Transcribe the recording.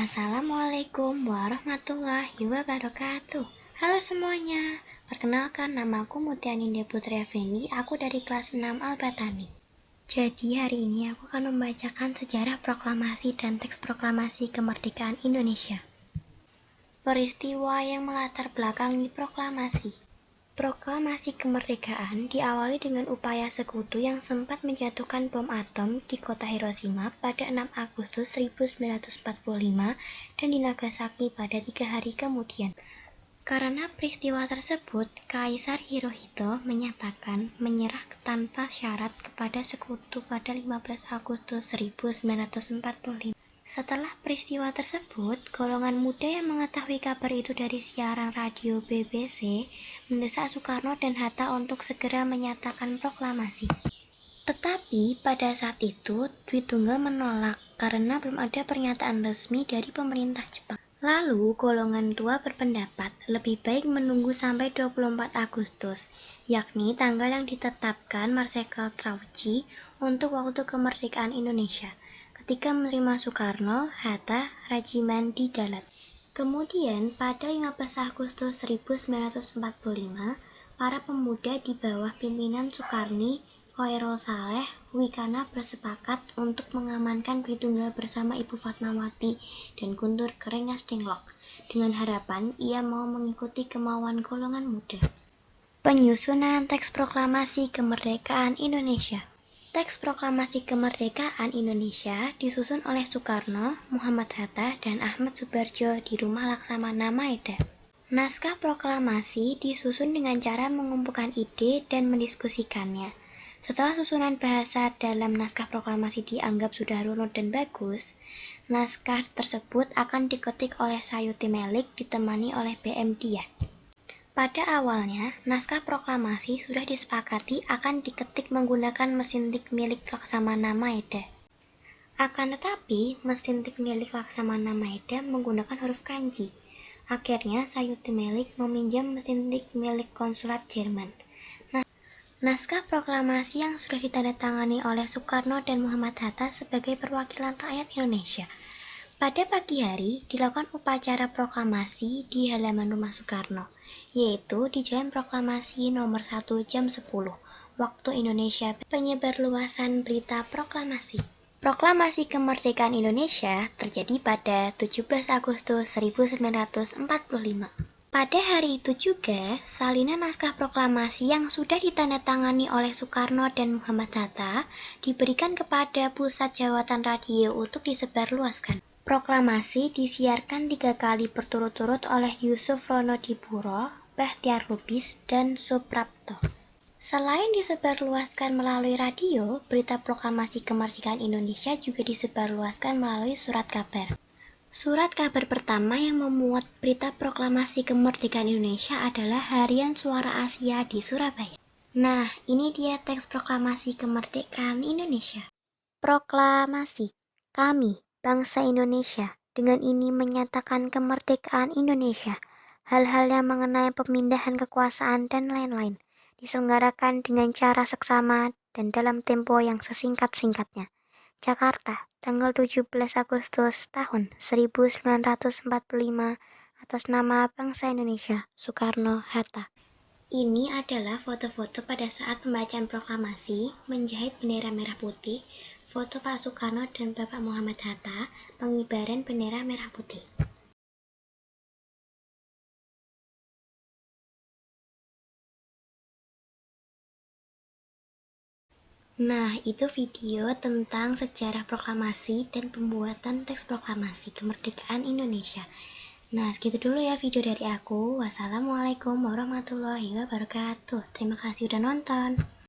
Assalamualaikum warahmatullahi wabarakatuh. Halo semuanya, perkenalkan namaku Mutia Nindya Putri Effendi, aku dari kelas 6 Al-Batani. Jadi hari ini aku akan membacakan sejarah proklamasi dan teks proklamasi kemerdekaan Indonesia. Peristiwa yang melatar belakangi proklamasi. Proklamasi kemerdekaan diawali dengan upaya sekutu yang sempat menjatuhkan bom atom di kota Hiroshima pada 6 Agustus 1945 dan di Nagasaki pada 3 hari kemudian. Karena peristiwa tersebut, Kaisar Hirohito menyatakan menyerah tanpa syarat kepada sekutu pada 15 Agustus 1945. Setelah peristiwa tersebut, golongan muda yang mengetahui kabar itu dari siaran radio BBC mendesak Soekarno dan Hatta untuk segera menyatakan proklamasi. Tetapi pada saat itu, Dwi Tunggal menolak karena belum ada pernyataan resmi dari pemerintah Jepang. Lalu, golongan tua berpendapat lebih baik menunggu sampai 24 Agustus, yakni tanggal yang ditetapkan Marsikal Trauji untuk waktu kemerdekaan Indonesia. Ketika menerima Soekarno, Hatta, Rajiman di Dalat. Kemudian, pada 15 Agustus 1945, para pemuda di bawah pimpinan Soekarni, Khairul Saleh, Wikana bersepakat untuk mengamankan Dwi Tunggal bersama Ibu Fatmawati dan Guntur Kerengas Denglok, dengan harapan ia mau mengikuti kemauan golongan muda. Penyusunan teks proklamasi kemerdekaan Indonesia. Teks proklamasi kemerdekaan Indonesia disusun oleh Soekarno, Muhammad Hatta, dan Ahmad Subarjo di Rumah Laksamana Maeda. Naskah proklamasi disusun dengan cara mengumpulkan ide dan mendiskusikannya. Setelah susunan bahasa dalam naskah proklamasi dianggap sudah runut dan bagus, naskah tersebut akan diketik oleh Sayuti Melik ditemani oleh BM Dia. Pada awalnya, naskah proklamasi sudah disepakati akan diketik menggunakan mesin tik milik Laksamana Maeda. Akan tetapi, mesin tik milik Laksamana Maeda menggunakan huruf kanji. Akhirnya, Sayuti Melik meminjam mesin tik milik konsulat Jerman. Naskah proklamasi yang sudah ditandatangani oleh Soekarno dan Muhammad Hatta sebagai perwakilan rakyat Indonesia. Pada pagi hari, dilakukan upacara proklamasi di halaman rumah Soekarno, yaitu di Jalan Proklamasi nomor 1 jam 10, waktu Indonesia. Penyebarluasan berita proklamasi. Proklamasi kemerdekaan Indonesia terjadi pada 17 Agustus 1945. Pada hari itu juga, salinan naskah proklamasi yang sudah ditandatangani oleh Soekarno dan Muhammad Hatta diberikan kepada Pusat Jawatan Radio untuk disebarluaskan. Proklamasi disiarkan 3 kali berturut-turut oleh Yusuf Ronodipuro, Bahtiar Lubis, dan Suprapto. Selain disebarluaskan melalui radio, berita proklamasi kemerdekaan Indonesia juga disebarluaskan melalui surat kabar. Surat kabar pertama yang memuat berita proklamasi kemerdekaan Indonesia adalah Harian Suara Asia di Surabaya. Nah, ini dia teks proklamasi kemerdekaan Indonesia. Proklamasi. Kami, bangsa Indonesia, dengan ini menyatakan kemerdekaan Indonesia. Hal-hal yang mengenai pemindahan kekuasaan dan lain-lain diselenggarakan dengan cara seksama dan dalam tempo yang sesingkat-singkatnya. Jakarta, tanggal 17 Agustus tahun 1945, atas nama bangsa Indonesia, Soekarno-Hatta. Ini adalah foto-foto pada saat pembacaan proklamasi, menjahit bendera merah putih, foto Pak Soekarno dan Bapak Muhammad Hatta, pengibaran bendera merah putih. Nah, itu video tentang sejarah proklamasi dan pembuatan teks proklamasi kemerdekaan Indonesia. Nah, segitu dulu ya video dari aku. Wassalamualaikum warahmatullahi wabarakatuh. Terima kasih udah nonton.